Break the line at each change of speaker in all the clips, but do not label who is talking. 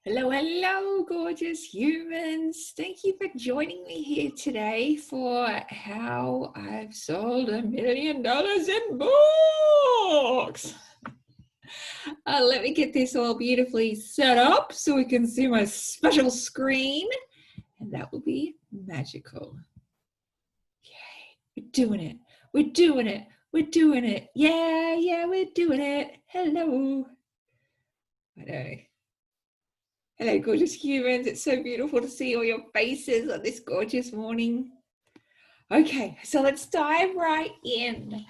Hello, hello, gorgeous humans. Thank you for joining me here today for how I've sold $1 million in books. Let me get this all beautifully set up so we can see my special screen, and that will be magical. Yay, we're doing it. We're doing it. We're doing it. Yeah, we're doing it. Hello. I know. Hello, gorgeous humans. It's so beautiful to see all your faces on this gorgeous morning. Okay, so let's dive right in.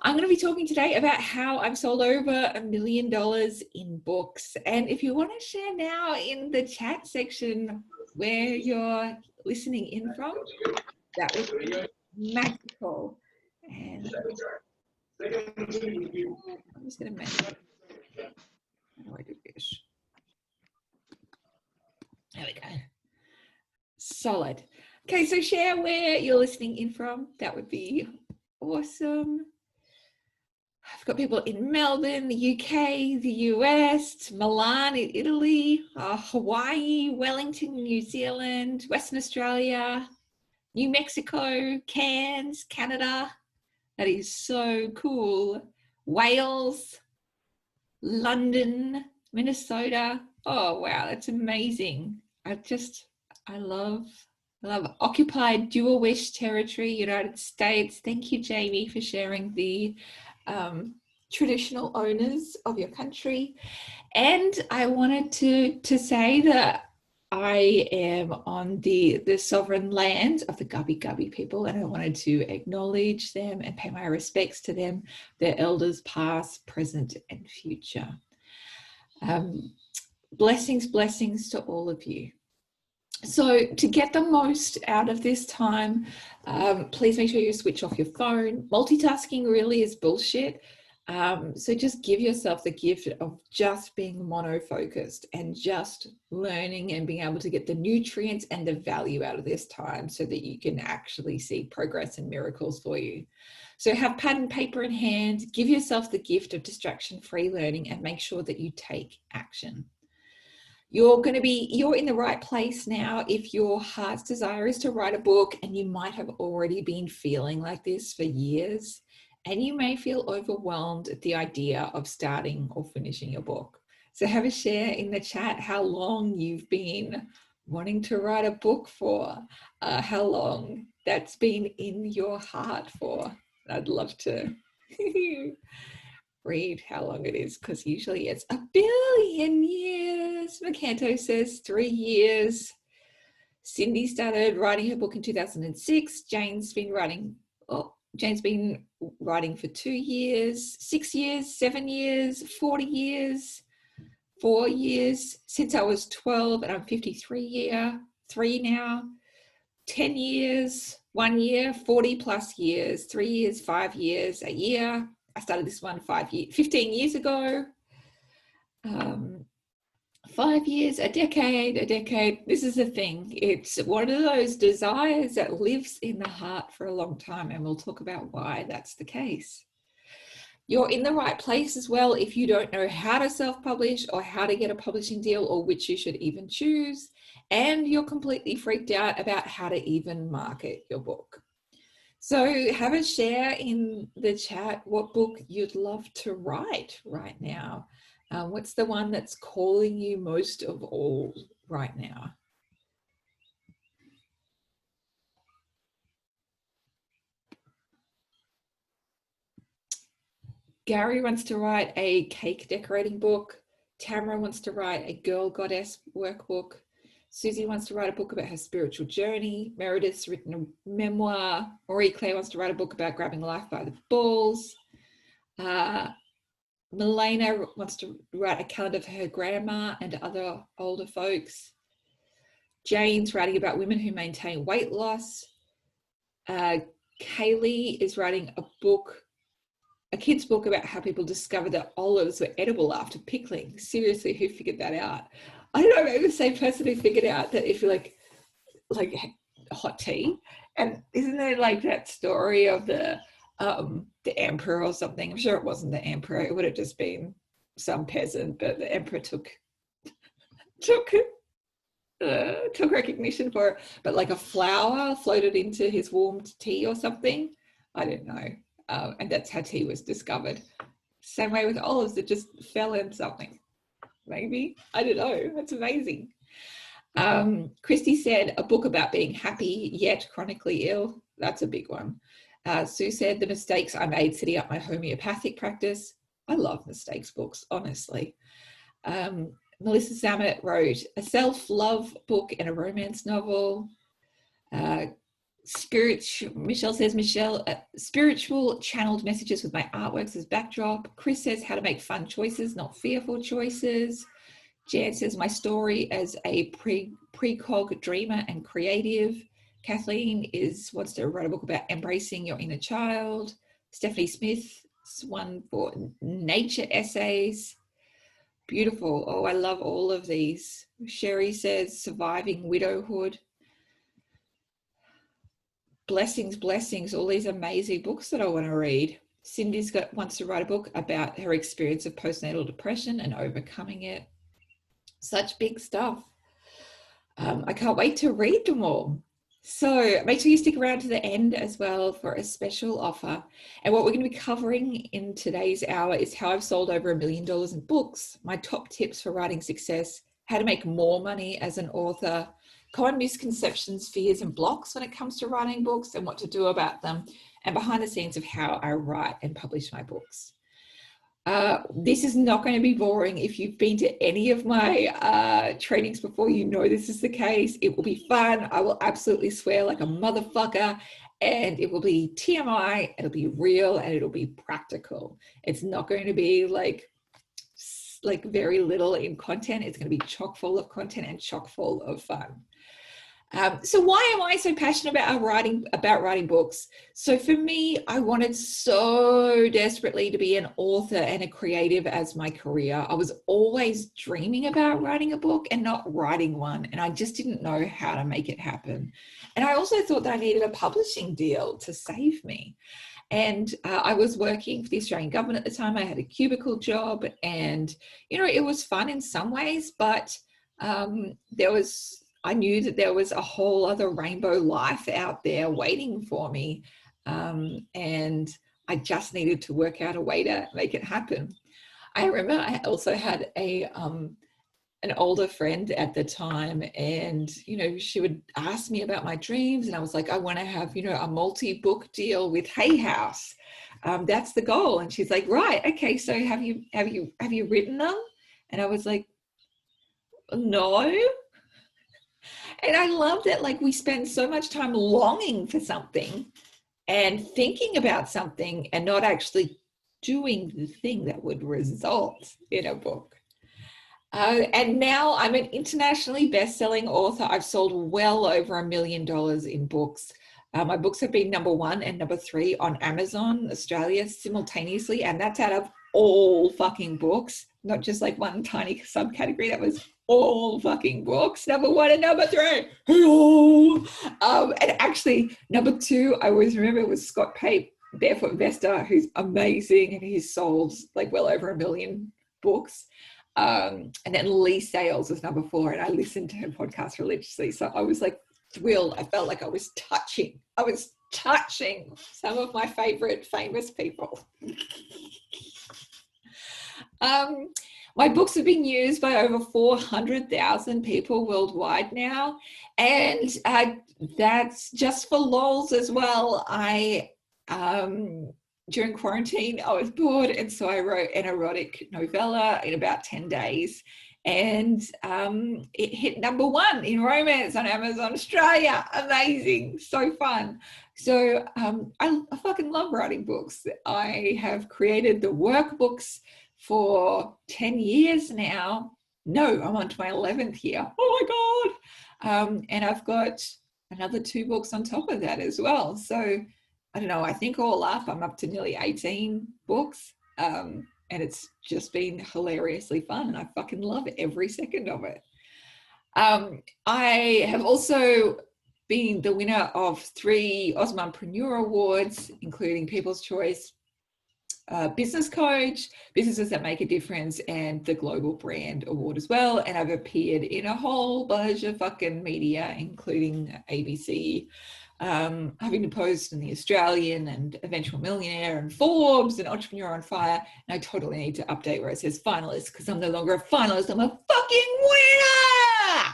I'm going to be talking today about how I've sold over $1 million in books. And if you want to share now in the chat section where you're listening in from, that would be magical. And I'm just going to make it. How do I do this? There we go. Solid. Okay, so share where you're listening in from. That would be awesome. I've got people in Melbourne, the UK, the US, Milan in Italy, Hawaii, Wellington, New Zealand, Western Australia, New Mexico, Cairns, Canada. That is so cool. Wales, London, Minnesota. Oh, wow, that's amazing. I love occupied dual wish territory, United States. Thank you, Jamie, for sharing the traditional owners of your country. And I wanted to say that I am on the sovereign land of the Gubbi Gubbi people, and I wanted to acknowledge them and pay my respects to them, their elders past, present, and future. Blessings to all of you. So to get the most out of this time, please make sure you switch off your phone. Multitasking really is bullshit. So just give yourself the gift of just being mono-focused and just learning and being able to get the nutrients and the value out of this time so that you can actually see progress and miracles for you. So have pad and paper in hand, give yourself the gift of distraction-free learning, and make sure that you take action. You're in the right place now if your heart's desire is to write a book, and you might have already been feeling like this for years, and you may feel overwhelmed at the idea of starting or finishing your book. So have a share in the chat how long you've been wanting to write a book for, how long that's been in your heart for. I'd love to read how long it is, because usually it's 1 billion years. Macanto says 3 years. Cindy started writing her book in 2006. Jane's been writing for 2 years, 6 years, 7 years, 40 years, 4 years, since I was 12, and I'm 53 now, 10 years, 1 year, 40 plus years, 3 years, 5 years, a year. I started this one 15 years ago. 5 years, a decade. This is the thing. It's one of those desires that lives in the heart for a long time, and we'll talk about why that's the case. You're in the right place as well if you don't know how to self-publish or how to get a publishing deal, or which you should even choose, and you're completely freaked out about how to even market your book. So have a share in the chat what book you'd love to write right now. What's the one that's calling you most of all right now? Gary wants to write a cake decorating book. Tamara wants to write a girl goddess workbook. Susie wants to write a book about her spiritual journey. Meredith's written a memoir. Marie Claire wants to write a book about grabbing life by the balls. Milena wants to write a calendar for her grandma and other older folks. Jane's writing about women who maintain weight loss. Kaylee is writing a kid's book about how people discovered that olives were edible after pickling. Seriously, who figured that out? I don't know, maybe the same person who figured out that if you like hot tea. And isn't there like that story of the emperor or something? I'm sure it wasn't the emperor. It would have just been some peasant, but the emperor took took recognition for it, but like a flower floated into his warmed tea or something. I don't know. And that's how tea was discovered. Same way with olives, it just fell in something. Maybe. I don't know. That's amazing. Christy said, a book about being happy yet chronically ill. That's a big one. Sue said, the mistakes I made setting up my homeopathic practice. I love mistakes books, honestly. Melissa Zammit wrote a self-love book and a romance novel. Michelle says, spiritual channeled messages with my artworks as backdrop. Chris says, how to make fun choices, not fearful choices. Jan says, my story as a precog dreamer and creative. Kathleen wants to write a book about embracing your inner child. Stephanie Smith's one for nature essays. Beautiful. Oh, I love all of these. Sherry says, surviving widowhood. Blessings, all these amazing books that I want to read. Cindy's wants to write a book about her experience of postnatal depression and overcoming it. Such big stuff. I can't wait to read them all. So make sure you stick around to the end as well for a special offer. And what we're going to be covering in today's hour is how I've sold over $1 million in books, my top tips for writing success, how to make more money as an author, common misconceptions, fears, and blocks when it comes to writing books and what to do about them, and behind the scenes of how I write and publish my books. This is not going to be boring. If you've been to any of my trainings before, you know this is the case. It will be fun. I will absolutely swear like a motherfucker, and it will be TMI, it'll be real, and it'll be practical. It's not going to be like very little in content. It's going to be chock full of content and chock full of fun. So why am I so passionate about writing books? So for me, I wanted so desperately to be an author and a creative as my career. I was always dreaming about writing a book and not writing one, and I just didn't know how to make it happen. And I also thought that I needed a publishing deal to save me. And I was working for the Australian government at the time. I had a cubicle job, and it was fun in some ways, but I knew that there was a whole other rainbow life out there waiting for me. And I just needed to work out a way to make it happen. I remember I also had an older friend at the time, and she would ask me about my dreams, and I was like, I want to have a multi-book deal with Hay House. That's the goal. And she's like, right, okay, so have you written them? And I was like, no. And I love that, like, we spend so much time longing for something and thinking about something and not actually doing the thing that would result in a book. And now I'm an internationally best-selling author. I've sold well over $1 million in books. My books have been #1 and #3 on Amazon Australia simultaneously, and that's out of all fucking books, not just like one tiny subcategory. That was all fucking books, #1 and #3. Hello. And actually, #2, I always remember, was Scott Pape, Barefoot Investor, who's amazing, and he's sold like well over 1 million books. And then Lee Sales was #4, and I listened to her podcast religiously. So I was like thrilled. I felt like I was touching some of my favorite famous people. My books have been used by over 400,000 people worldwide now. And that's just for lols as well. During quarantine, I was bored, and so I wrote an erotic novella in about 10 days. And it hit #1 in romance on Amazon Australia. Amazing, so fun. So I fucking love writing books. I have created the workbooks for 10 years now. No, I'm on to my 11th year. Oh my God. And I've got another 2 books on top of that as well. So I don't know, I think all up, I'm up to nearly 18 books. And it's just been hilariously fun, and I fucking love every second of it. I have also been the winner of 3 Osmompreneur Awards, including People's Choice, business coach, businesses that make a difference, and the Global Brand Award as well. And I've appeared in a whole bunch of fucking media, including ABC, having to post in the Australian and Eventual Millionaire and Forbes and Entrepreneur on Fire. And I totally need to update where it says finalist, because I'm no longer a finalist, I'm a fucking winner.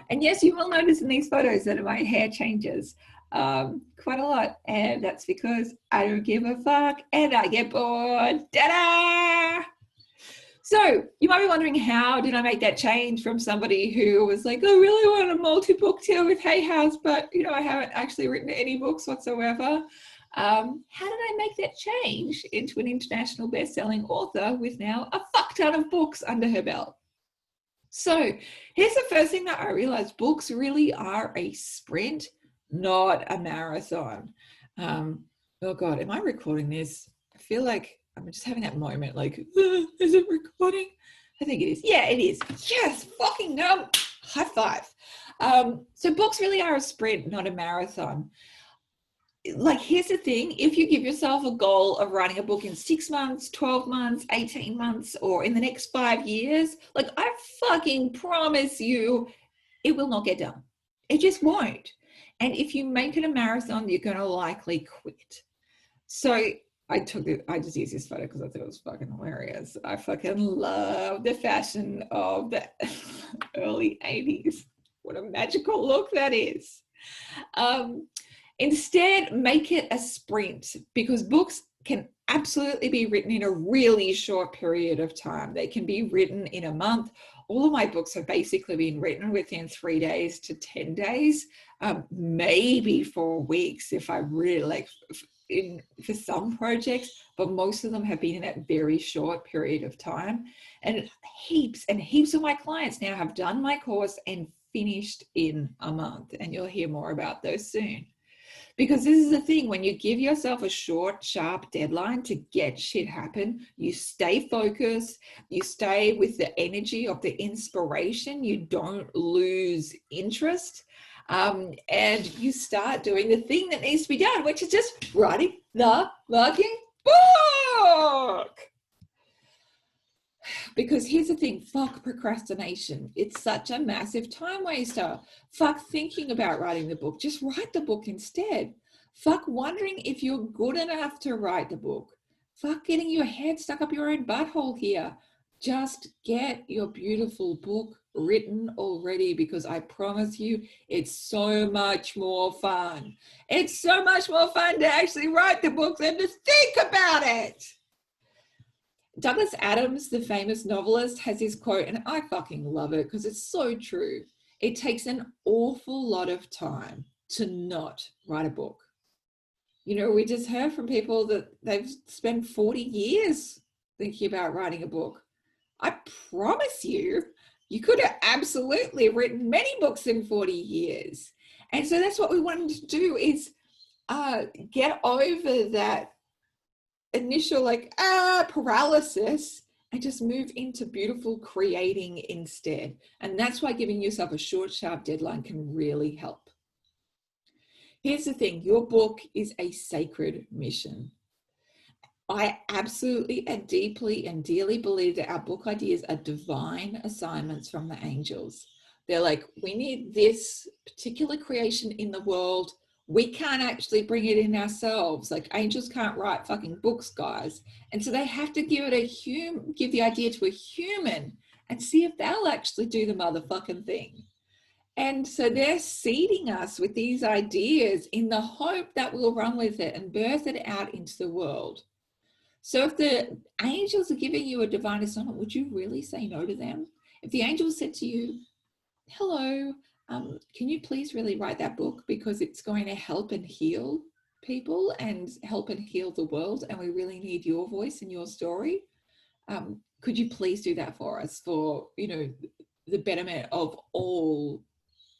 And yes, you will notice in these photos that my hair changes quite a lot, and that's because I don't give a fuck and I get bored. Ta-da! So you might be wondering, how did I make that change from somebody who was like, I really want a multi-book deal with Hay House, but I haven't actually written any books whatsoever. How did I make that change into an international best-selling author with now a fuck ton of books under her belt? So here's the first thing that I realized: books really are a sprint, not a marathon. Oh God, am I recording this? I feel like I'm just having that moment, like, is it recording? I think it is. Yeah, it is. Yes, fucking no. High five. So books really are a sprint, not a marathon. Like, here's the thing: if you give yourself a goal of writing a book in 6 months, 12 months, 18 months, or in the next 5 years, like, I fucking promise you, it will not get done. It just won't. And if you make it a marathon, you're going to likely quit. So I just used this photo because I thought it was fucking hilarious. I fucking love the fashion of the early 80s. What a magical look that is. Instead, make it a sprint, because books can absolutely be written in a really short period of time. They can be written in a month. All of my books have basically been written within 3 days to 10 days, maybe 4 weeks if I really like for some projects, but most of them have been in that very short period of time. And heaps and heaps of my clients now have done my course and finished in a month, and you'll hear more about those soon. Because this is the thing: when you give yourself a short, sharp deadline to get shit happen, you stay focused, you stay with the energy of the inspiration, you don't lose interest, and you start doing the thing that needs to be done, which is just writing the fucking book. Because here's the thing: fuck procrastination. It's such a massive time waster. Fuck thinking about writing the book. Just write the book instead. Fuck wondering if you're good enough to write the book. Fuck getting your head stuck up your own butthole here. Just get your beautiful book written already, because I promise you, it's so much more fun. It's so much more fun to actually write the book than to think about it. Douglas Adams, the famous novelist, has this quote, and I fucking love it because it's so true. It takes an awful lot of time to not write a book. We just heard from people that they've spent 40 years thinking about writing a book. I promise you, you could have absolutely written many books in 40 years. And so that's what we wanted to do, is get over that initial paralysis and just move into beautiful creating instead. And that's why giving yourself a short, sharp deadline can really help. Here's the thing: your book is a sacred mission. I absolutely and deeply and dearly believe that our book ideas are divine assignments from the angels. They're like, we need this particular creation in the world. We can't actually bring it in ourselves. Like, angels can't write fucking books, guys. And so they have to give the idea to a human and see if they'll actually do the motherfucking thing. And so they're seeding us with these ideas in the hope that we'll run with it and birth it out into the world. So if the angels are giving you a divine assignment, would you really say no to them? If the angels said to you, hello, can you please really write that book, because it's going to help and heal people and help and heal the world, and we really need your voice and your story. Could you please do that for us, for the betterment of all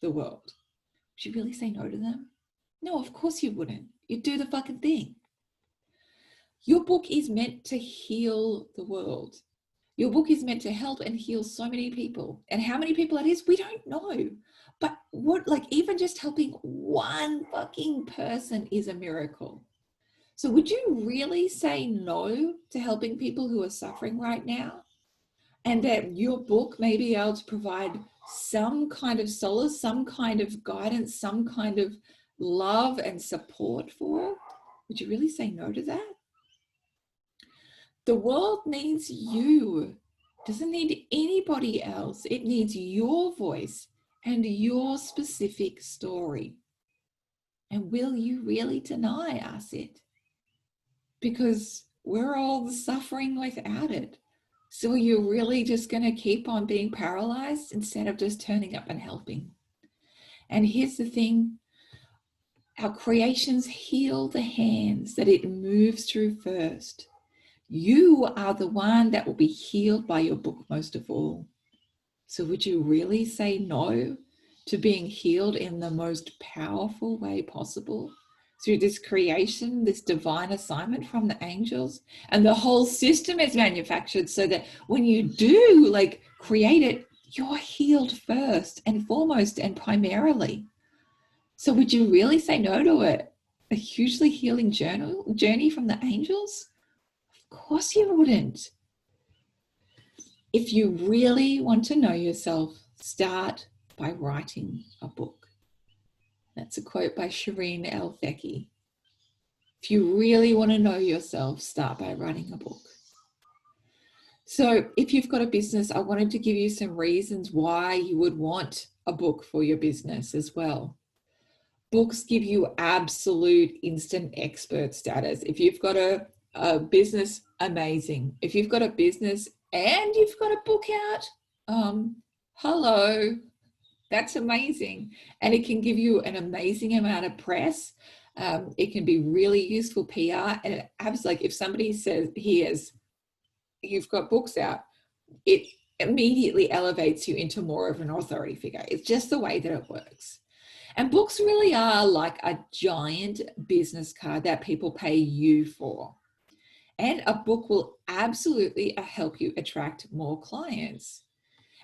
the world? Would you really say no to them? No, of course you wouldn't. You'd do the fucking thing. Your book is meant to heal the world. Your book is meant to help and heal so many people. And how many people that is, we don't know. But even just helping one fucking person is a miracle. So would you really say no to helping people who are suffering right now? And that your book may be able to provide some kind of solace, some kind of guidance, some kind of love and support for? Would you really say no to that? The world needs you. It doesn't need anybody else. It needs your voice and your specific story. And will you really deny us it? Because we're all suffering without it. So you're really just going to keep on being paralyzed instead of just turning up and helping. And here's the thing, our creations heal the hands that it moves through first. You are the one that will be healed by your book most of all. So would you really say no to being healed in the most powerful way possible? Through this creation, this divine assignment from the angels, and the whole system is manufactured so that when you do like create it, you're healed first and foremost and primarily. So would you really say no to it? A hugely healing journey from the angels? Of course you wouldn't. If you really want to know yourself, start by writing a book. That's a quote by Shireen El-Feki. If you really want to know yourself, start by writing a book. So if you've got a business, I wanted to give you some reasons why you would want a book for your business as well. Books give you absolute instant expert status. If you've got a business, amazing. If you've got a business and you've got a book out, hello, that's amazing. And it can give you an amazing amount of press. It can be really useful PR. And it has, like, if somebody says, you've got books out, it immediately elevates you into more of an authority figure. It's just the way that it works. And books really are like a giant business card that people pay you for. And a book will absolutely help you attract more clients.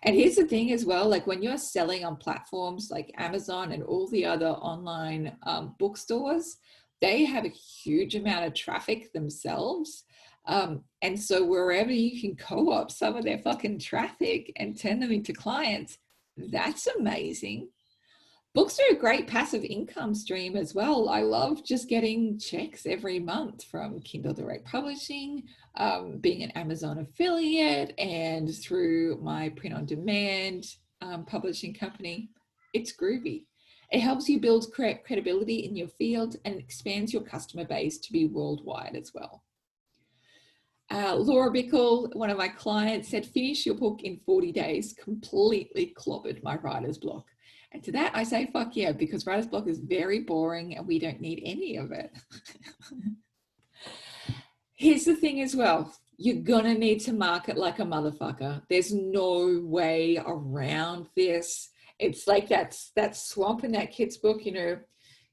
And here's the thing as well, like when you're selling on platforms like Amazon and all the other online bookstores, they have a huge amount of traffic themselves. And so wherever you can co-op some of their fucking traffic and turn them into clients, that's amazing. Books are a great passive income stream as well. I love just getting checks every month from Kindle Direct Publishing, being an Amazon affiliate, and through my print on demand publishing company. It's groovy. It helps you build credibility in your field and expands your customer base to be worldwide as well. Laura Bickle, one of my clients, said, finish your book in 40 days, completely clobbered my writer's block. And to that, I say, fuck yeah, because writer's block is very boring and we don't need any of it. Here's the thing as well. You're going to need to market like a motherfucker. There's no way around this. It's like that swamp in that kid's book, you know,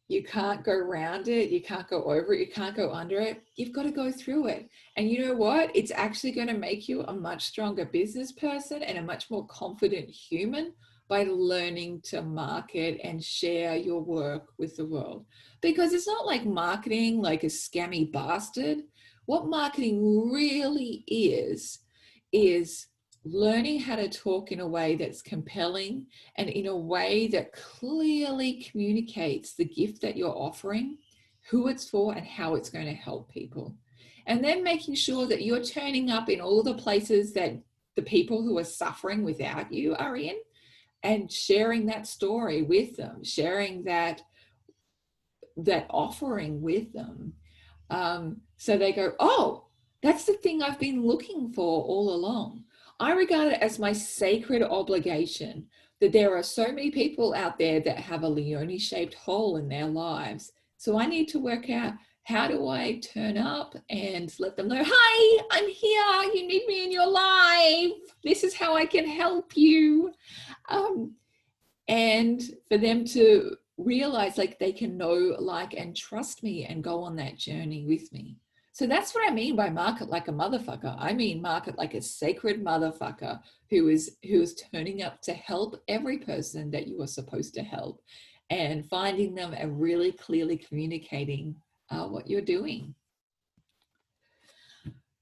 you can't go around it. You can't go over it. You can't go under it. You've got to go through it. And you know what? It's actually going to make you a much stronger business person and a much more confident human by learning to market and share your work with the world. Because it's not like marketing like a scammy bastard. What marketing really is learning how to talk in a way that's compelling and in a way that clearly communicates the gift that you're offering, who it's for, and how it's going to help people. And then making sure that you're turning up in all the places that the people who are suffering without you are in, and sharing that story with them, sharing that offering with them. So they go, oh, that's the thing I've been looking for all along. I regard it as my sacred obligation that there are so many people out there that have a Leone-shaped hole in their lives. So I need to work out, how do I turn up and let them know, hi, I'm here, you need me in your life. This is how I can help you. And for them to realize like they can know, like, and trust me and go on that journey with me. So that's what I mean by market like a motherfucker. I mean market like a sacred motherfucker who is turning up to help every person that you are supposed to help, and finding them and really clearly communicating what you're doing.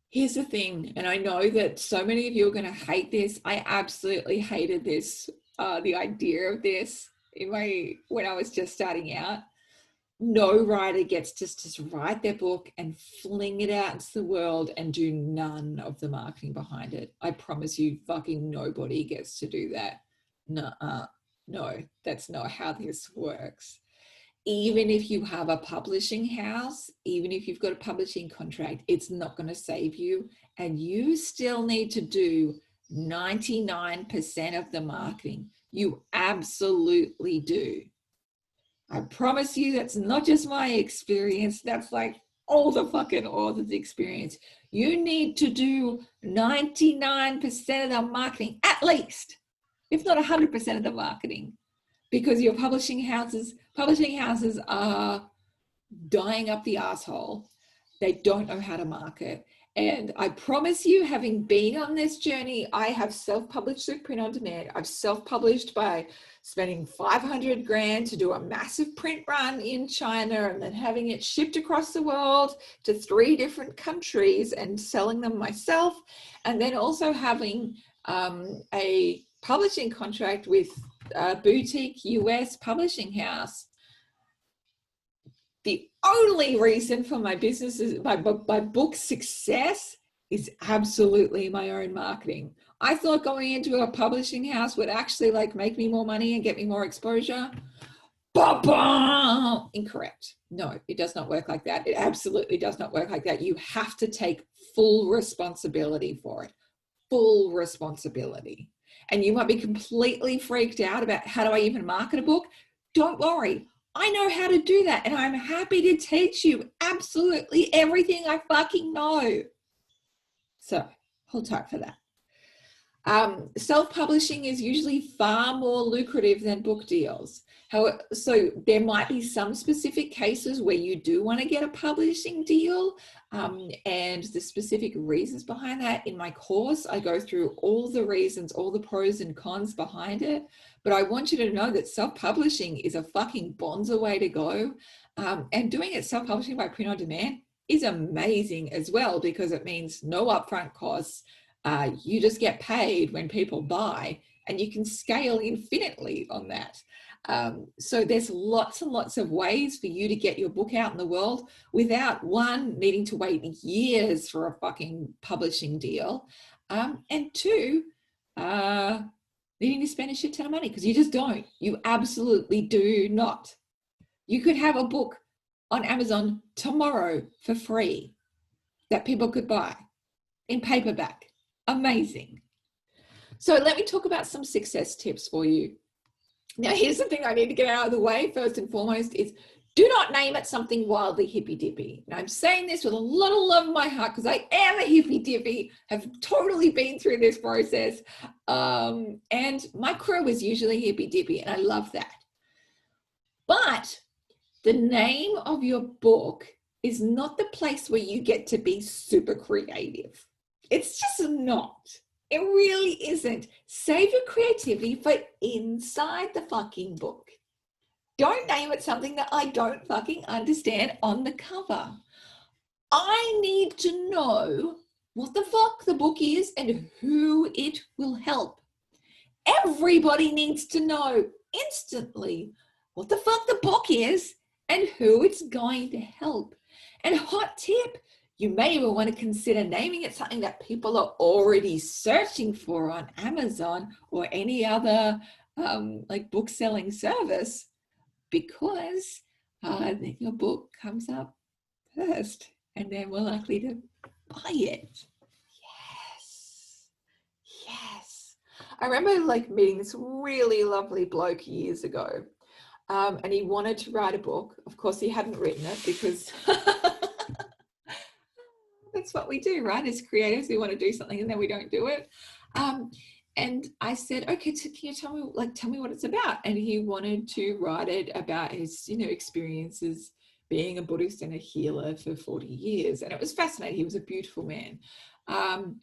Here's the thing, and I know that so many of you are going to hate this. I absolutely hated this, the idea of this when I was just starting out. No writer gets to just write their book and fling it out into the world and do none of the marketing behind it. I promise you, fucking nobody gets to do that. No, that's not how this works. Even if you have a publishing house, even if you've got a publishing contract, it's not going to save you. And you still need to do 99% of the marketing. You absolutely do. I promise you, that's not just my experience. That's like all the fucking authors' experience. You need to do 99% of the marketing, at least, if not 100% of the marketing, because your publishing houses are dying up the asshole. They don't know how to market. And I promise you, having been on this journey, I have self-published with Print on Demand. I've self-published by spending 500 grand to do a massive print run in China and then having it shipped across the world to 3 different countries and selling them myself. And then also having a publishing contract with a boutique US publishing house. The only reason for my business is my book success is absolutely my own marketing. I thought going into a publishing house would actually like make me more money and get me more exposure. Ba-ba! Incorrect. No, it does not work like that. It absolutely does not work like that. You have to take full responsibility for it. Full responsibility. And you might be completely freaked out about how do I even market a book? Don't worry. I know how to do that, and I'm happy to teach you absolutely everything I fucking know. So hold tight for that. Self-publishing is usually far more lucrative than book deals. However, so there might be some specific cases where you do want to get a publishing deal, and the specific reasons behind that. In my course, I go through all the reasons, all the pros and cons behind it. But I want you to know that self-publishing is a fucking bonza way to go. And doing it self-publishing by Print on Demand is amazing as well, because it means no upfront costs. You just get paid when people buy, and you can scale infinitely on that. So there's lots and lots of ways for you to get your book out in the world without, one, needing to wait years for a fucking publishing deal, and two, needing to spend a shit ton of money, because you just don't. You absolutely do not. You could have a book on Amazon tomorrow for free that people could buy in paperback. Amazing. So let me talk about some success tips for you. Now, here's the thing I need to get out of the way first and foremost is do not name it something wildly hippy-dippy. Now, I'm saying this with a lot of love in my heart because I am a hippy-dippy, have totally been through this process. And my crew is usually hippy-dippy, and I love that. But the name of your book is not the place where you get to be super creative. It's just not. It really isn't. Save your creativity for inside the fucking book. Don't name it something that I don't fucking understand on the cover. I need to know what the fuck the book is and who it will help. Everybody needs to know instantly what the fuck the book is and who it's going to help. And hot tip, you may even want to consider naming it something that people are already searching for on Amazon or any other like book selling service, because then your book comes up first and they're more likely to buy it. Yes. I remember like meeting this really lovely bloke years ago, and he wanted to write a book. Of course, he hadn't written it because that's what we do, right? As creatives, we want to do something and then we don't do it. And I said, okay, so can you tell me what it's about? And he wanted to write it about his, experiences being a Buddhist and a healer for 40 years. And it was fascinating. He was a beautiful man. I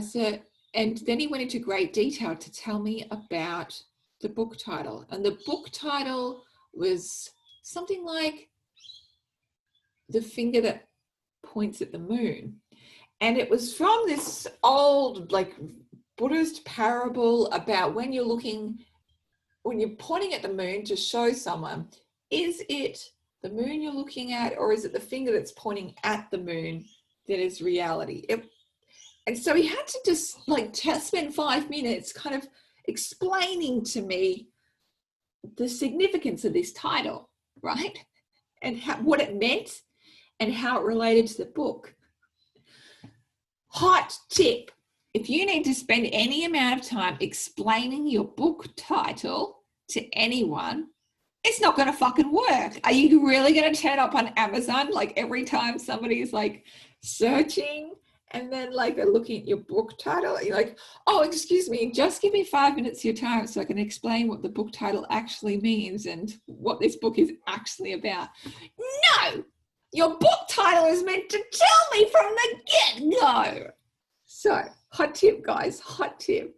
said, and then he went into great detail to tell me about the book title. And the book title was something like The Finger That points at the moon. And it was from this old, like, Buddhist parable about when you're pointing at the moon to show someone, is it the moon you're looking at, or is it the finger that's pointing at the moon that is reality? And so he had to just spend 5 minutes kind of explaining to me the significance of this title, right? And what it meant and how it related to the book. Hot tip. If you need to spend any amount of time explaining your book title to anyone, it's not going to fucking work. Are you really going to turn up on Amazon like every time somebody's like searching and then like they're looking at your book title? You're like, oh, excuse me, just give me 5 minutes of your time so I can explain what the book title actually means and what this book is actually about. No, your book title is meant to tell me from the get-go. So, hot tip, guys, hot tip.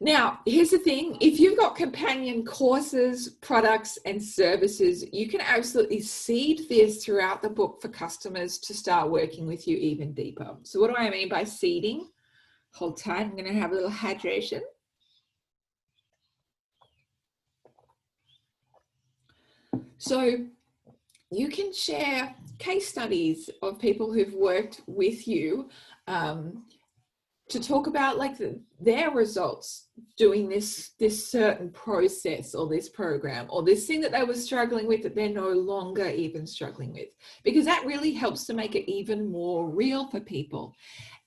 Now, here's the thing. If you've got companion courses, products, and services, you can absolutely seed this throughout the book for customers to start working with you even deeper. So what do I mean by seeding? Hold tight. I'm going to have a little hydration. So you can share case studies of people who've worked with you to talk about like their results doing this certain process or this program or this thing that they were struggling with that they're no longer even struggling with, because that really helps to make it even more real for people.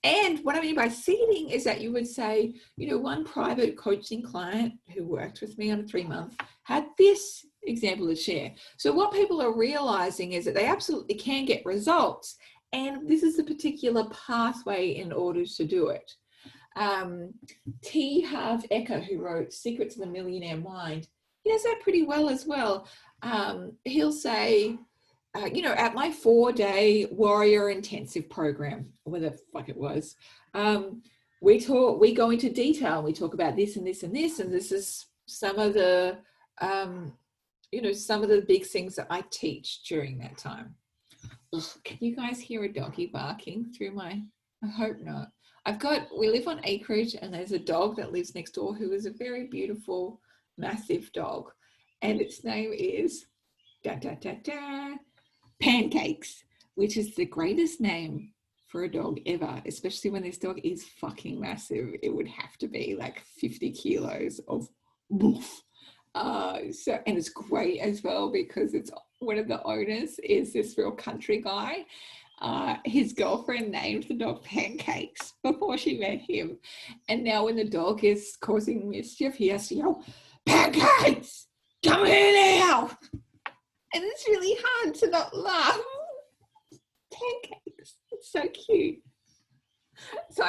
And what I mean by seeding is that you would say, you know, one private coaching client who worked with me on a 3-month had this example to share. So what people are realizing is that they absolutely can get results. And this is a particular pathway in order to do it. T. Harv Eker, who wrote Secrets of the Millionaire Mind, he does that pretty well as well. He'll say, you know, at my 4-day warrior intensive program, whatever the fuck it was, we go into detail. We talk about this and this and this, and this is some of the, you know, some of the big things that I teach during that time. Can you guys hear a doggy barking through my, I hope not. We live on acreage and there's a dog that lives next door who is a very beautiful, massive dog. And its name is Pancakes, which is the greatest name for a dog ever, especially when this dog is fucking massive. It would have to be like 50 kilos of boof. And it's great as well because it's one of the owners is this real country guy. His girlfriend named the dog Pancakes before she met him. And now when the dog is causing mischief, he has to yell, Pancakes, come here now. And it's really hard to not laugh. Pancakes, it's so cute. So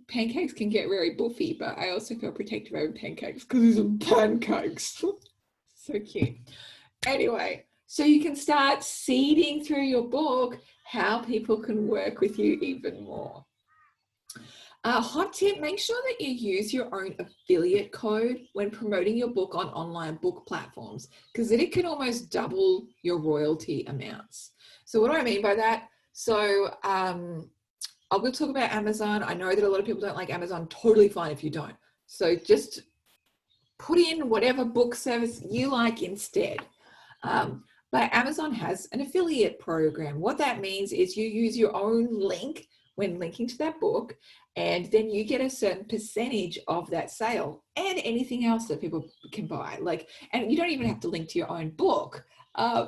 Pancakes can get very boofy, but I also feel protective over Pancakes because he's a Pancakes. So cute. Anyway, so you can start seeding through your book how people can work with you even more. Hot tip, make sure that you use your own affiliate code when promoting your book on online book platforms, because then it can almost double your royalty amounts. So what do I mean by that? So I'll go talk about Amazon. I know that a lot of people don't like Amazon. Totally fine if you don't. So just put in whatever book service you like instead. But Amazon has an affiliate program. What that means is you use your own link when linking to that book, and then you get a certain percentage of that sale and anything else that people can buy. And you don't even have to link to your own book.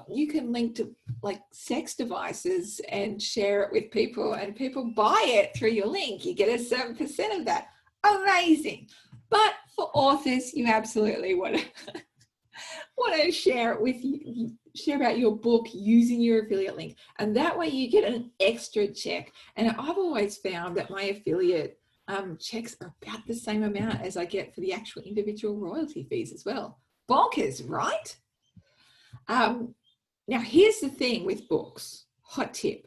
You can link to like sex devices and share it with people, and people buy it through your link. You get a certain percent of that. Amazing. But for authors, you absolutely want to share it with you, share about your book using your affiliate link, and that way you get an extra check. And I've always found that my affiliate checks are about the same amount as I get for the actual individual royalty fees as well. Bonkers, right? Now here's the thing with books. Hot tip.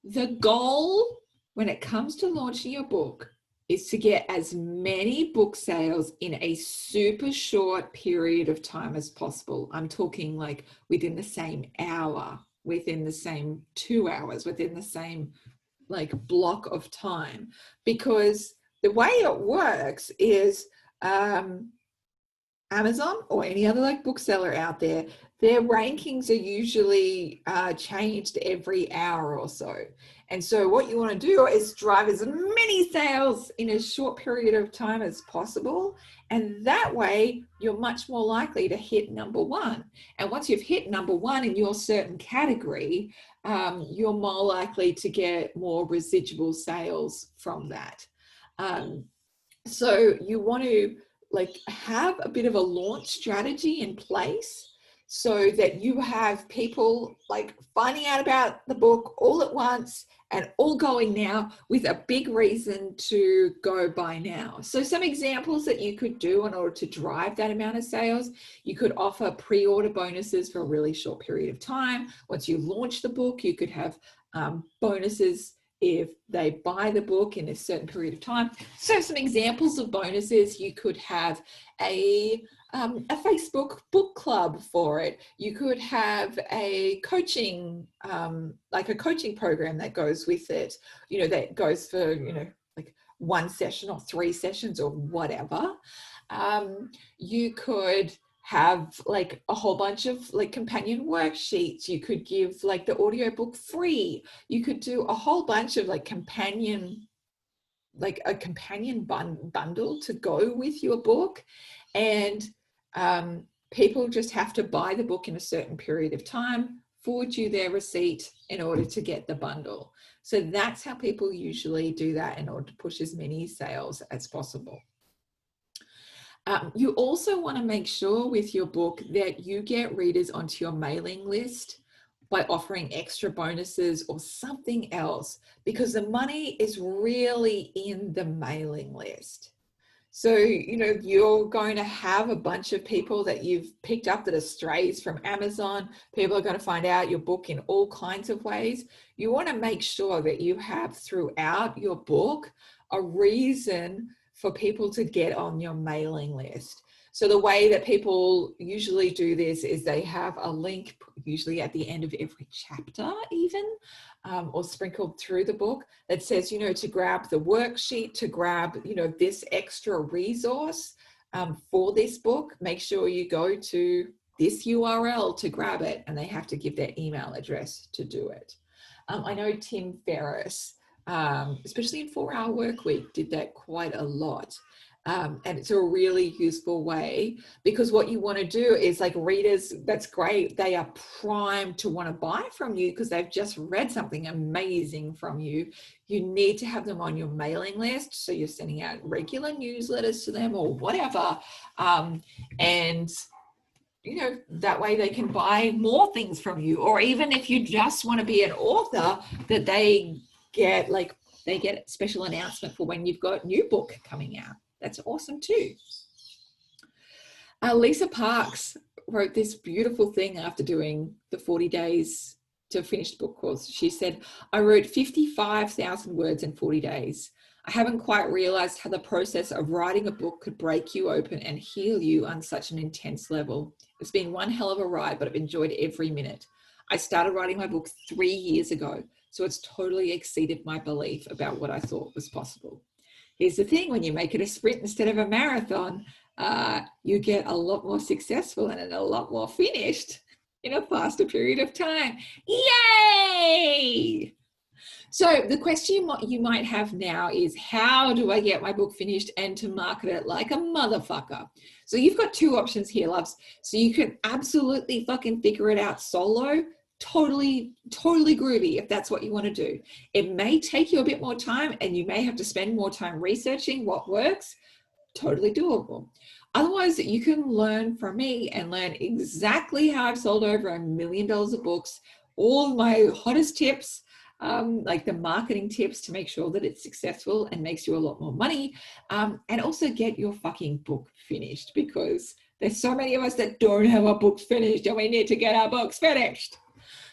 The goal when it comes to launching your book is to get as many book sales in a super short period of time as possible. I'm talking like within the same hour, within the same 2 hours, within the same like block of time, because the way it works is Amazon or any other like bookseller out there, their rankings are usually changed every hour or so. And so what you want to do is drive as many sales in a short period of time as possible. And that way you're much more likely to hit number one. And once you've hit number one in your certain category, you're more likely to get more residual sales from that. So you want to like have a bit of a launch strategy in place so that you have people like finding out about the book all at once and all going now with a big reason to go buy now. So some examples that you could do in order to drive that amount of sales: you could offer pre-order bonuses for a really short period of time. Once you launch the book, you could have bonuses if they buy the book in a certain period of time. So some examples of bonuses: you could have a Facebook book club for it. You could have a coaching, like a coaching program that goes with it, you know, that goes for, you know, like 1 session or 3 sessions or whatever. You could have like a whole bunch of like companion worksheets. You could give like the audiobook free. You could do a whole bunch of like companion, like a companion bundle to go with your book. And people just have to buy the book in a certain period of time, forward you their receipt in order to get the bundle. So that's how people usually do that in order to push as many sales as possible. You also want to make sure with your book that you get readers onto your mailing list by offering extra bonuses or something else, because the money is really in the mailing list. So, you know, you're going to have a bunch of people that you've picked up that are strays from Amazon. People are going to find out your book in all kinds of ways. You want to make sure that you have throughout your book a reason for people to get on your mailing list. So the way that people usually do this is they have a link, usually at the end of every chapter even, or sprinkled through the book, that says, you know, to grab the worksheet, to grab, you know, this extra resource for this book, make sure you go to this URL to grab it, and they have to give their email address to do it. I know Tim Ferriss, especially in 4-Hour Workweek, did that quite a lot. And it's a really useful way, because what you want to do is like readers, that's great. They are primed to want to buy from you because they've just read something amazing from you. You need to have them on your mailing list. So you're sending out regular newsletters to them or whatever. And you know, that way they can buy more things from you. Or even if you just want to be an author, that they get special announcement for when you've got a new book coming out. That's awesome too. Lisa Parks wrote this beautiful thing after doing the 40 days to finish book course. She said, I wrote 55,000 words in 40 days. I haven't quite realized how the process of writing a book could break you open and heal you on such an intense level. It's been one hell of a ride, but I've enjoyed every minute. I started writing my book 3 years ago, so it's totally exceeded my belief about what I thought was possible. Here's the thing: when you make it a sprint instead of a marathon, you get a lot more successful and a lot more finished in a faster period of time. Yay! So the question you might have now is, how do I get my book finished and to market it like a motherfucker? So you've got 2 options here, loves. So you can absolutely fucking figure it out solo. Totally groovy if that's what you want to do. It may take you a bit more time and you may have to spend more time researching what works. Totally doable. Otherwise, you can learn from me and learn exactly how I've sold over $1 million of books, all of my hottest tips, like the marketing tips to make sure that it's successful and makes you a lot more money, and also get your fucking book finished, because there's so many of us that don't have our books finished and we need to get our books finished.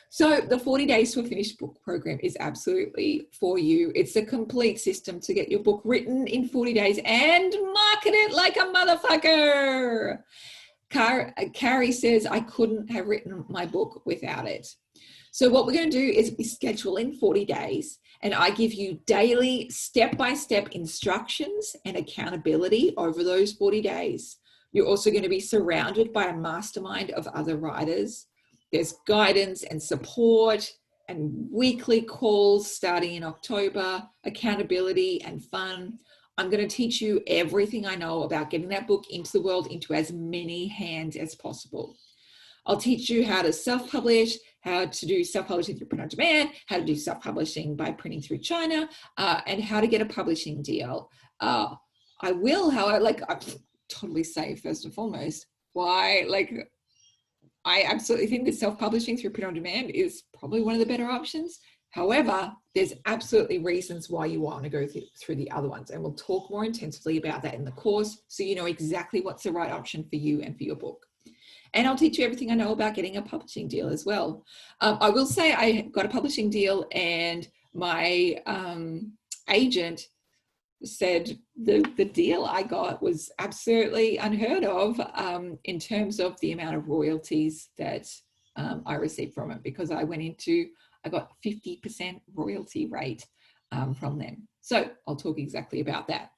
So the 40 Days to a Finished Book program is absolutely for you. It's a complete system to get your book written in 40 days and market it like a motherfucker. Carrie says, I couldn't have written my book without it. So what we're going to do is we schedule in 40 days, and I give you daily step-by-step instructions and accountability over those 40 days. You're also going to be surrounded by a mastermind of other writers. There's guidance and support and weekly calls starting in October, accountability and fun. I'm going to teach you everything I know about getting that book into the world, into as many hands as possible. I'll teach you how to self-publish, how to do self-publishing through print on demand, how to do self-publishing by printing through China, and how to get a publishing deal. I will, however, I'm totally say first and foremost, why, I absolutely think that self-publishing through print on demand is probably one of the better options. However, there's absolutely reasons why you want to go through the other ones. And we'll talk more intensively about that in the course, so you know exactly what's the right option for you and for your book. And I'll teach you everything I know about getting a publishing deal as well. I will say I got a publishing deal, and my agent said the deal I got was absolutely unheard of in terms of the amount of royalties that I received from it, because I got 50% royalty rate from them. So I'll talk exactly about that.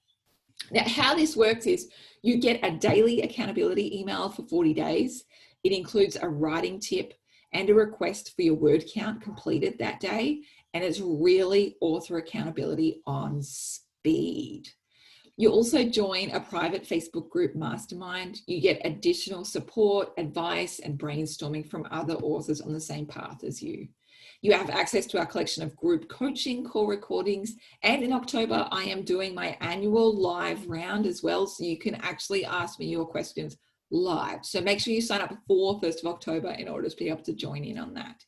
Now, how this works is you get a daily accountability email for 40 days. It includes a writing tip and a request for your word count completed that day. And it's really author accountability on speed. You also join a private Facebook group mastermind. You get additional support, advice, and brainstorming from other authors on the same path as you. You have access to our collection of group coaching call recordings. And in October, I am doing my annual live round as well. So you can actually ask me your questions live. So make sure you sign up before 1st of October in order to be able to join in on that.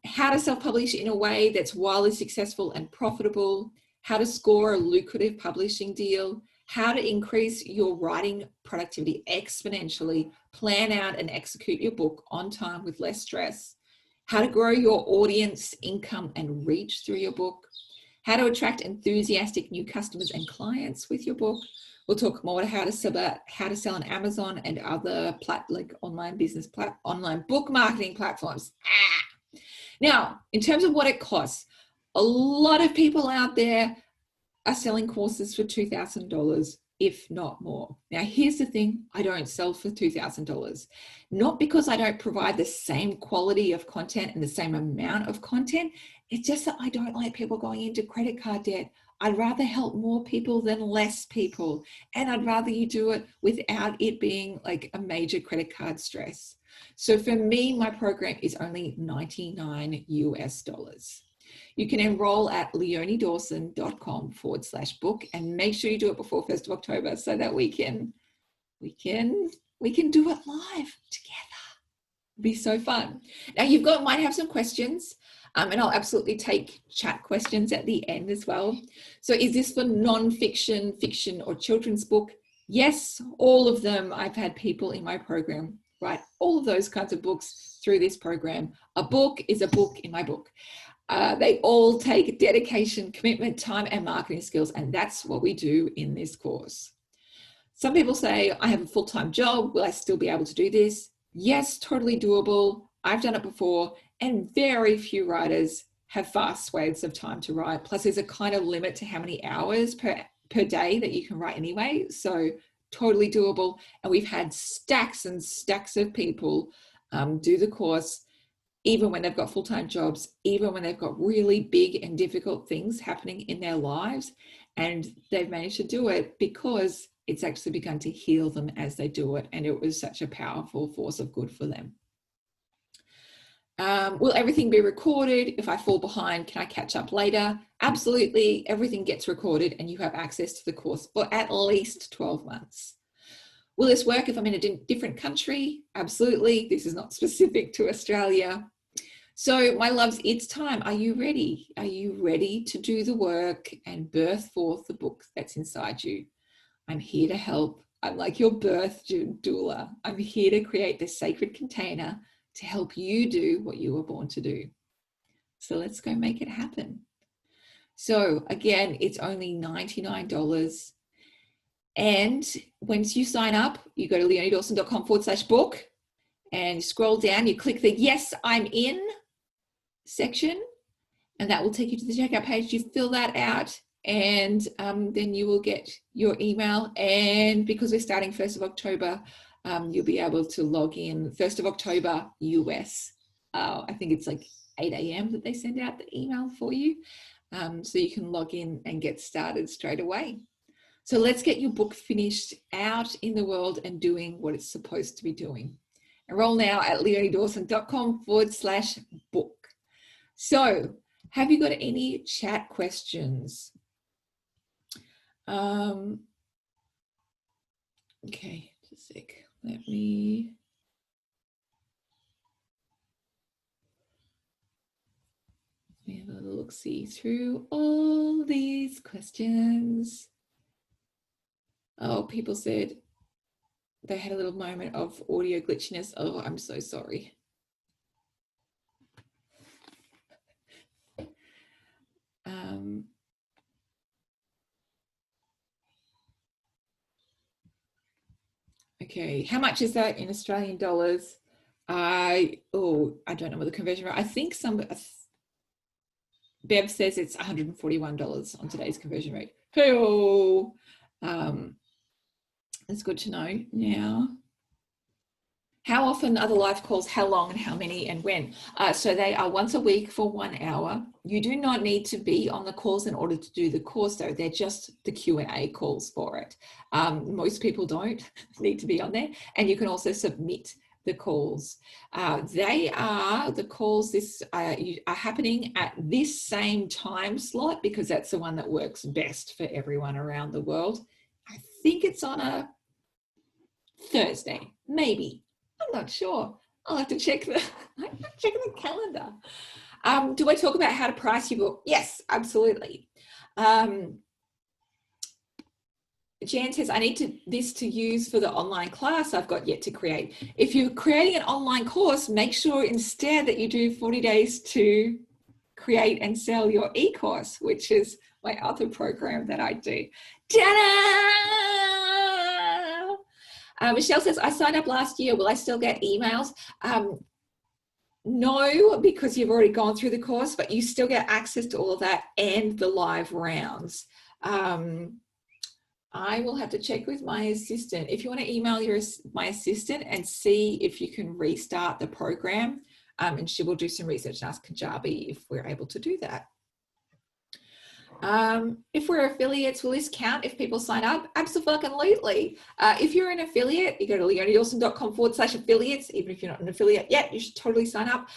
How to self-publish in a way that's wildly successful and profitable, how to score a lucrative publishing deal, how to increase your writing productivity exponentially, plan out and execute your book on time with less stress, how to grow your audience, income, and reach through your book, how to attract enthusiastic new customers and clients with your book. We'll talk more about how to sell on Amazon and other online book marketing platforms. Now, in terms of what it costs, a lot of people out there are selling courses for $2,000, if not more. Now, here's the thing, I don't sell for $2,000. Not because I don't provide the same quality of content and the same amount of content. It's just that I don't like people going into credit card debt. I'd rather help more people than less people. And I'd rather you do it without it being like a major credit card stress. So for me, my program is only $99 US. You can enroll at leoniedawson.com/book, and make sure you do it before 1st of October so that we can do it live together. It'll be so fun. Now might have some questions. And I'll absolutely take chat questions at the end as well. So is this for non-fiction, fiction, or children's book? Yes, all of them. I've had people in my program write all of those kinds of books through this program. A book is a book in my book. They all take dedication, commitment, time, and marketing skills. And that's what we do in this course. Some people say, I have a full-time job. Will I still be able to do this? Yes, totally doable. I've done it before, and very few writers have fast swathes of time to write. Plus, there's a kind of limit to how many hours per day that you can write anyway. So totally doable. And we've had stacks and stacks of people do the course, even when they've got full-time jobs, even when they've got really big and difficult things happening in their lives. And they've managed to do it because it's actually begun to heal them as they do it. And it was such a powerful force of good for them. Will everything be recorded? If I fall behind, can I catch up later? Absolutely, everything gets recorded and you have access to the course for at least 12 months. Will this work if I'm in a different country? Absolutely, this is not specific to Australia. So my loves, it's time. Are you ready? Are you ready to do the work and birth forth the book that's inside you? I'm here to help. I'm like your birth doula. I'm here to create this sacred container to help you do what you were born to do. So let's go make it happen. So again, it's only $99. And once you sign up, you go to leoniedawson.com/book and scroll down, you click the yes, I'm in section, and that will take you to the checkout page. You fill that out, and then you will get your email. And because we're starting 1st of October, you'll be able to log in 1st of October US. I think it's like 8 a.m. that they send out the email for you. So you can log in and get started straight away. So let's get your book finished out in the world and doing what it's supposed to be doing. Enroll now at leoniedawson.com/book. So have you got any chat questions? Okay, just a sec. Let me... have a little look-see through all these questions. Oh, people said they had a little moment of audio glitchiness. Oh, I'm so sorry. Okay, how much is that in Australian dollars? I don't know what the conversion rate. I think Bev says it's $141 on today's conversion rate. Hey-oh. That's good to know. Now, how often are the live calls? How long and how many and when? So they are once a week for 1 hour. You do not need to be on the calls in order to do the course, though. They're just the Q&A calls for it. Most people don't need to be on there. And you can also submit the calls. They are the calls are happening at this same time slot because that's the one that works best for everyone around the world. I think it's on a Thursday, maybe. I'm not sure. I'll have to check the calendar. Do I talk about how to price your book? Yes, absolutely. Jan says, I need this to use for the online class I've got yet to create. If you're creating an online course, make sure instead that you do 40 days to create and sell your e-course, which is my other program that I do. Ta-da! Michelle says, I signed up last year. Will I still get emails? No, because you've already gone through the course, but you still get access to all of that and the live rounds. I will have to check with my assistant. If you want to email my assistant and see if you can restart the program, and she will do some research and ask Kajabi if we're able to do that. If we're affiliates, will this count if people sign up? Absolutely. If you're an affiliate, you go to leoniedawson.com/affiliates. Even if you're not an affiliate yet, you should totally sign up.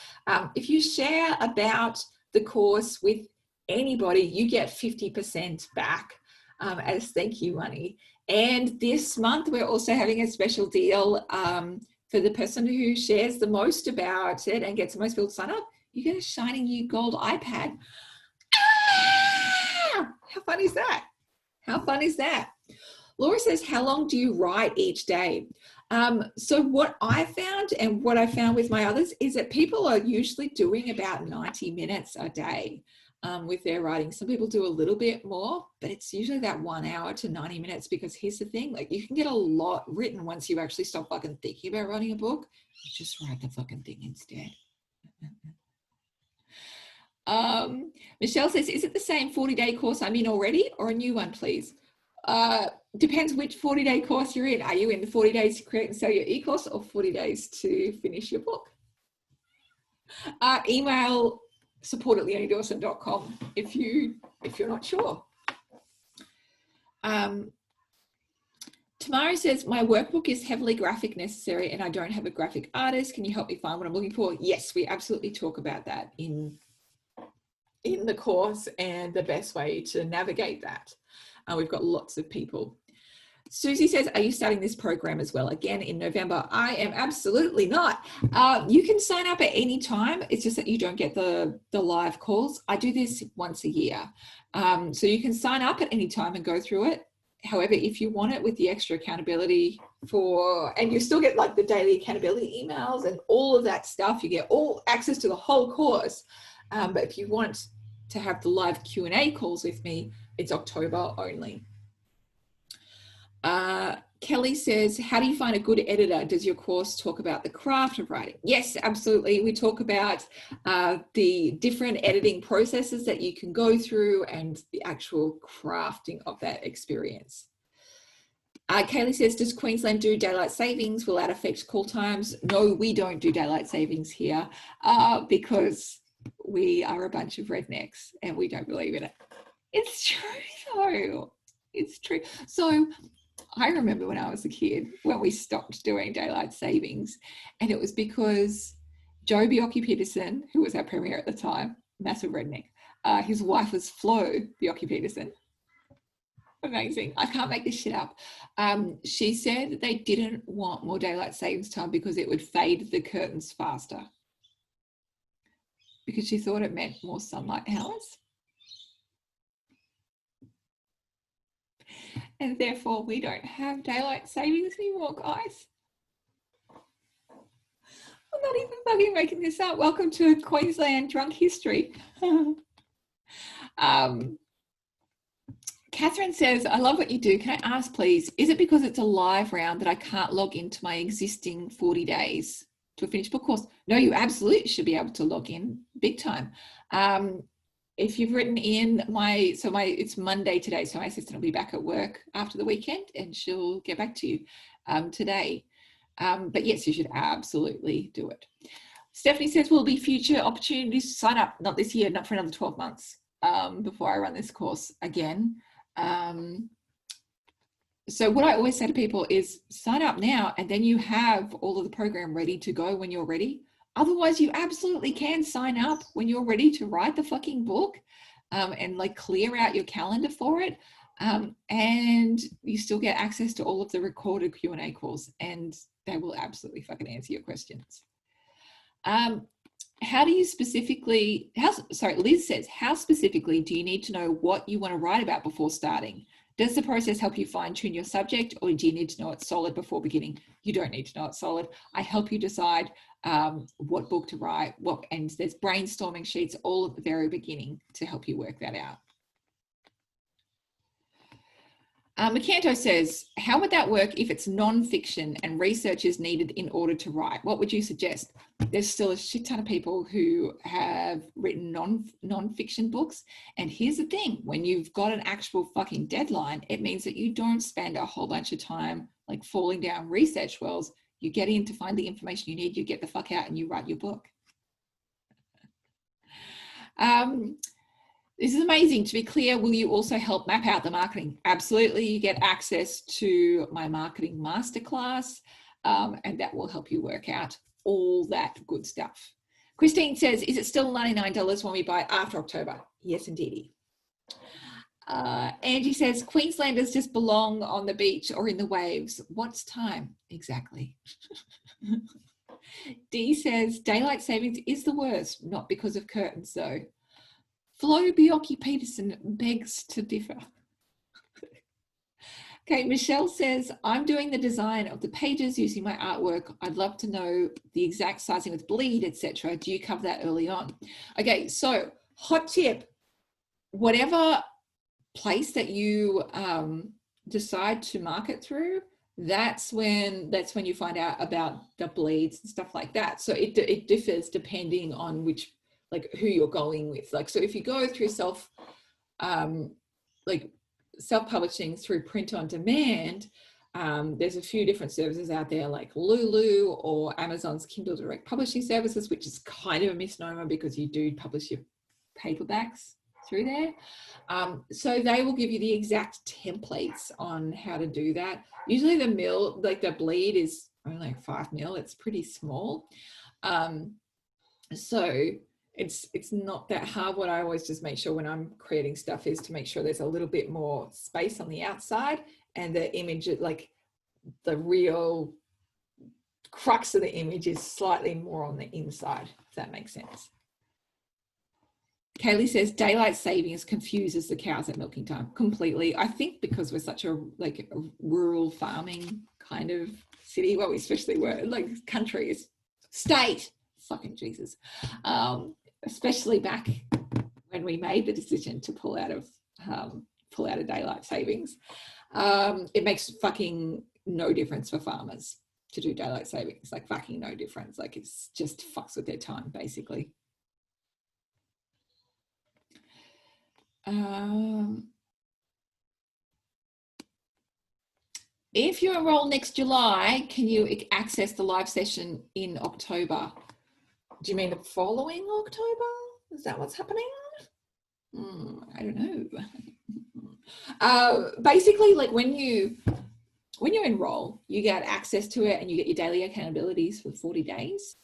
If you share about the course with anybody, you get 50% back as thank you money. And this month, we're also having a special deal for the person who shares the most about it and gets the most people to sign up. You get a shiny new gold iPad. How fun is that? How fun is that? Laura says, how long do you write each day? So what I found and what I found with my others is that people are usually doing about 90 minutes a day with their writing. Some people do a little bit more, but it's usually that 1 hour to 90 minutes because here's the thing, like you can get a lot written once you actually stop fucking thinking about writing a book. You just write the fucking thing instead. Michelle says, is it the same 40-day course I'm in already or a new one, please? Depends which 40-day course you're in. Are you in the 40 days to create and sell your e-course or 40 days to finish your book? Email support@leoniedawson.com if you're not sure. Tamara says, my workbook is heavily graphic necessary and I don't have a graphic artist. Can you help me find what I'm looking for? Yes, we absolutely talk about that in the course and the best way to navigate that. We've got lots of people. Susie says, are you starting this program as well? Again, in November. I am absolutely not. You can sign up at any time. It's just that you don't get the live calls. I do this once a year. So you can sign up at any time and go through it. However, if you want it with the extra accountability and you still get like the daily accountability emails and all of that stuff, you get all access to the whole course. But if you want to have the live Q&A calls with me, it's October only. Kelly says, how do you find a good editor? Does your course talk about the craft of writing? Yes, absolutely. We talk about the different editing processes that you can go through and the actual crafting of that experience. Kaylee says, does Queensland do daylight savings? Will that affect call times? No, we don't do daylight savings here because we are a bunch of rednecks and we don't believe in it. It's true though. It's true. So I remember when I was a kid when we stopped doing daylight savings, and it was because Joe Bjelke-Petersen, who was our premier at the time, massive redneck, his wife was Flo Bjelke-Petersen. Amazing. I can't make this shit up. She said they didn't want more daylight savings time because it would fade the curtains faster, because she thought it meant more sunlight hours. And therefore we don't have daylight savings anymore, guys. I'm not even fucking making this up. Welcome to Queensland drunk history. Catherine says, I love what you do. Can I ask, please, is it because it's a live round that I can't log into my existing 40 days to a finished book course? No, you absolutely should be able to log in big time. If you've written in it's Monday today, so my assistant will be back at work after the weekend and she'll get back to you today. But yes, you should absolutely do it. Stephanie says, will there be future opportunities to sign up? Not this year, not for another 12 months before I run this course again. So what I always say to people is sign up now and then you have all of the program ready to go when you're ready. Otherwise, you absolutely can sign up when you're ready to write the fucking book and like clear out your calendar for it. And you still get access to all of the recorded Q&A calls and they will absolutely fucking answer your questions. How do you specifically, Liz says, how specifically do you need to know what you want to write about before starting? Does the process help you fine tune your subject or do you need to know it's solid before beginning? You don't need to know it's solid. I help you decide what book to write, and there's brainstorming sheets all at the very beginning to help you work that out. Macanto says, how would that work if it's non-fiction and research is needed in order to write? What would you suggest? There's still a shit ton of people who have written non-fiction books. And here's the thing, when you've got an actual fucking deadline, it means that you don't spend a whole bunch of time like falling down research wells. You get in to find the information you need, you get the fuck out and you write your book. This is amazing. To be clear, will you also help map out the marketing? Absolutely. You get access to my marketing masterclass, and that will help you work out all that good stuff. Christine says, is it still $99 when we buy it after October? Yes, indeedy. Angie says, Queenslanders just belong on the beach or in the waves. What's time? Exactly. Dee says, daylight savings is the worst, not because of curtains though. Flo Bjelke-Petersen begs to differ. Okay, Michelle says, I'm doing the design of the pages using my artwork. I'd love to know the exact sizing with bleed, etc. Do you cover that early on? Okay, so hot tip, whatever place that you decide to market through, that's when you find out about the bleeds and stuff like that. So it differs depending on which, like who you're going with. Like, so if you go through self-publishing through print on demand, there's a few different services out there like Lulu or Amazon's Kindle Direct Publishing Services, which is kind of a misnomer because you do publish your paperbacks through there. So they will give you the exact templates on how to do that. Usually the bleed is only like 5 mil. It's pretty small. So it's not that hard. What I always just make sure when I'm creating stuff is to make sure there's a little bit more space on the outside and the image, like the real crux of the image is slightly more on the inside, if that makes sense. Kaylee says daylight savings confuses the cows at milking time. Completely. I think because we're such a rural farming kind of city, well, we especially were like countries, state, fucking Jesus. Especially back when we made the decision to pull out of daylight savings. It makes fucking no difference for farmers to do daylight savings, like fucking no difference. Like it's just fucks with their time, basically. If you enroll next July, can you access the live session in October? Do you mean the following October? Is that what's happening? I don't know. Basically, like when you enroll, you get access to it and you get your daily accountabilities for 40 days.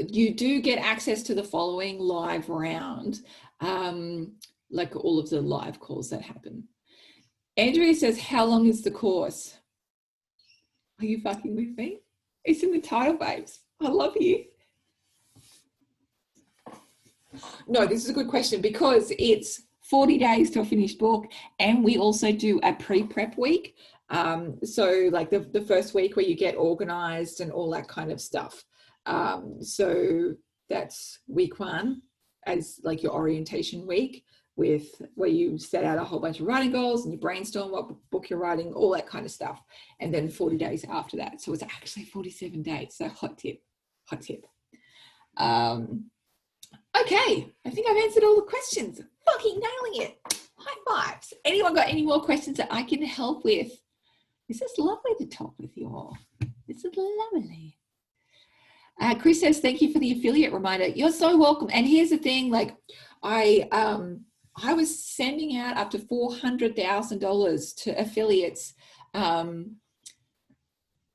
You do get access to the following live round, like all of the live calls that happen. Andrea says, how long is the course? Are you fucking with me? It's in the title, babes. I love you. No, this is a good question because it's 40 days to a finished book, and we also do a pre-prep week. So like the first week where you get organized and all that kind of stuff. So that's week 1 as like your orientation week, with where you set out a whole bunch of writing goals and you brainstorm what book you're writing, all that kind of stuff. And then 40 days after that. So it's actually 47 days. So hot tip. Okay, I think I've answered all the questions. Fucking nailing it. High fives. Anyone got any more questions that I can help with? This is lovely to talk with you all. This is lovely. Chris says, thank you for the affiliate reminder. You're so welcome. And here's the thing, like I was sending out up to $400,000 to affiliates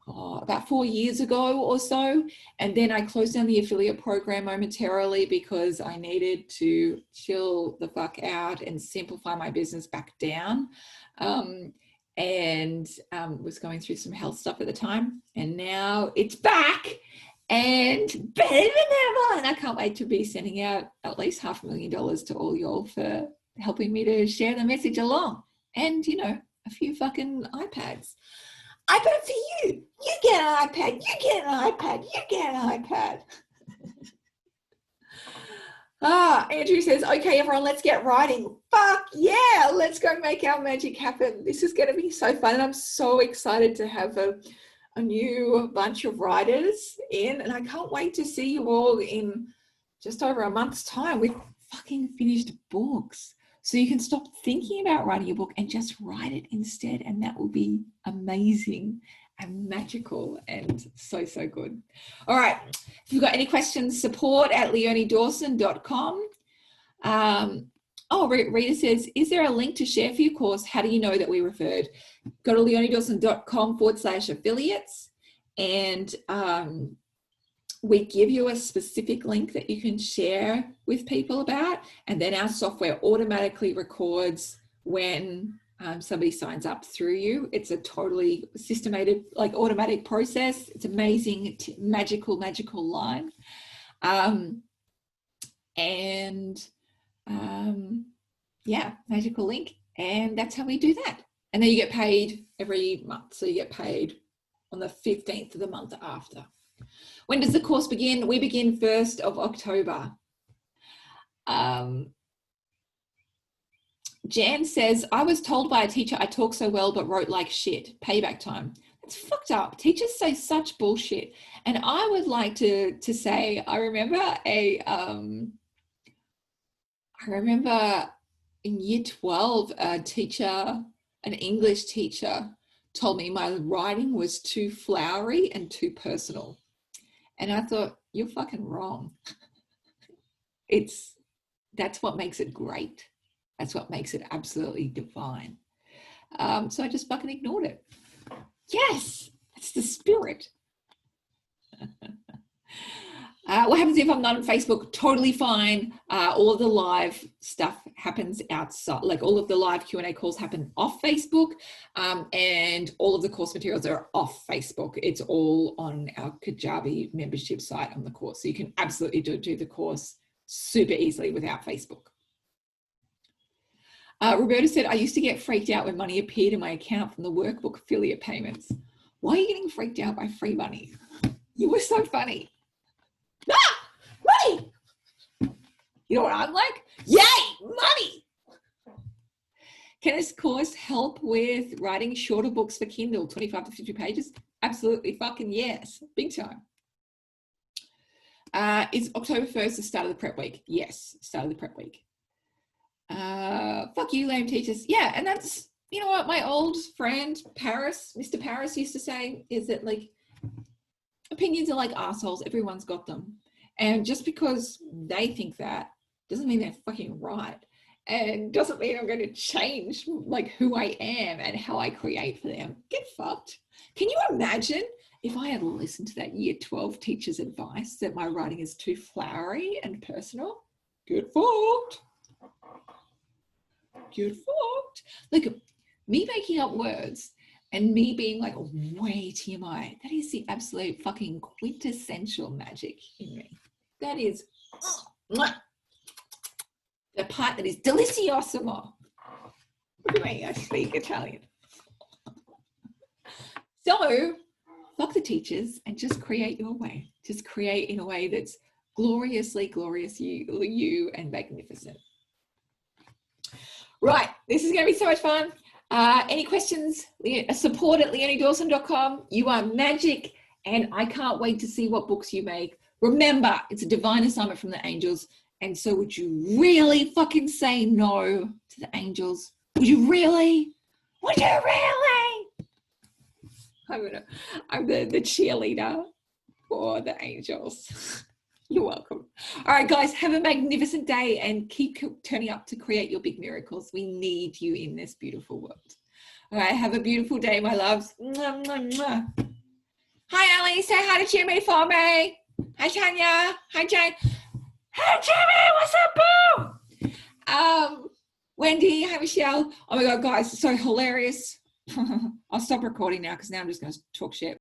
about 4 years ago or so. And then I closed down the affiliate program momentarily because I needed to chill the fuck out and simplify my business back down. And was going through some health stuff at the time. And now it's back and better than ever. And I can't wait to be sending out at least $500,000 to all y'all for helping me to share the message along. And, you know, a few fucking iPads. iPad for you. You get an iPad. You get an iPad. You get an iPad. Andrew says, okay, everyone, let's get writing. Fuck yeah, let's go make our magic happen. This is going to be so fun. And I'm so excited to have a new bunch of writers in. And I can't wait to see you all in just over a month's time with fucking finished books. So you can stop thinking about writing a book and just write it instead. And that will be amazing and magical and so, so good. All right. If you've got any questions, support@leoniedawson.com. Rita says, is there a link to share for your course? How do you know that we referred? Go to leoniedawson.com/affiliates and we give you a specific link that you can share with people about, and then our software automatically records when somebody signs up through you. It's a totally systemated, like automatic process. It's amazing, magical line. Magical link. And that's how we do that. And then you get paid every month. So you get paid on the 15th of the month after. When does the course begin? We begin 1st of October. Jan says, I was told by a teacher I talk so well but wrote like shit. Payback time. It's fucked up. Teachers say such bullshit. And I would like to say, I remember in year 12, an English teacher told me my writing was too flowery and too personal. And I thought, you're fucking wrong. That's what makes it great. That's what makes it absolutely divine. So I just fucking ignored it. Yes, that's the spirit. What happens if I'm not on Facebook? Totally fine. All of the live stuff happens outside, like all of the live Q&A calls happen off Facebook, and all of the course materials are off Facebook. It's all on our Kajabi membership site on the course. So you can absolutely do the course super easily without Facebook. Roberta said, I used to get freaked out when money appeared in my account from the workbook affiliate payments. Why are you getting freaked out by free money? You were so funny. Money! You know what I'm like? Yay, money! Can this course help with writing shorter books for Kindle, 25 to 50 pages? Absolutely fucking yes, big time. Is October 1st the start of the prep week? Yes, start of the prep week. Fuck you, lame teachers. Yeah, and that's, you know what my old friend Paris, Mr. Paris used to say, is that like, opinions are like assholes, everyone's got them. And just because they think that doesn't mean they're fucking right. And doesn't mean I'm going to change like who I am and how I create for them. Get fucked. Can you imagine if I had listened to that year 12 teacher's advice that my writing is too flowery and personal? Get fucked. Get fucked. Like me making up words and me being like way TMI, that is the absolute fucking quintessential magic in me. That is the part that is deliciosissimo. Look at me, I speak Italian. So, fuck the teachers and just create your way. Just create in a way that's gloriously glorious you and magnificent. Right, this is going to be so much fun. Any questions? Support at leoniedawson.com. You are magic, and I can't wait to see what books you make. Remember, it's a divine assignment from the angels. And so would you really fucking say no to the angels? Would you really? Would you really? I'm the cheerleader for the angels. You're welcome. All right, guys, have a magnificent day and keep turning up to create your big miracles. We need you in this beautiful world. All right, have a beautiful day, my loves. Mwah, mwah, mwah. Hi, Ali. Say hi to Jimmy for me. Hi, Tanya. Hi, Jane. Hi, Jimmy. What's up, boo? Wendy. Hi, Michelle. Oh, my God, guys, it's so hilarious. I'll stop recording now because now I'm just going to talk shit.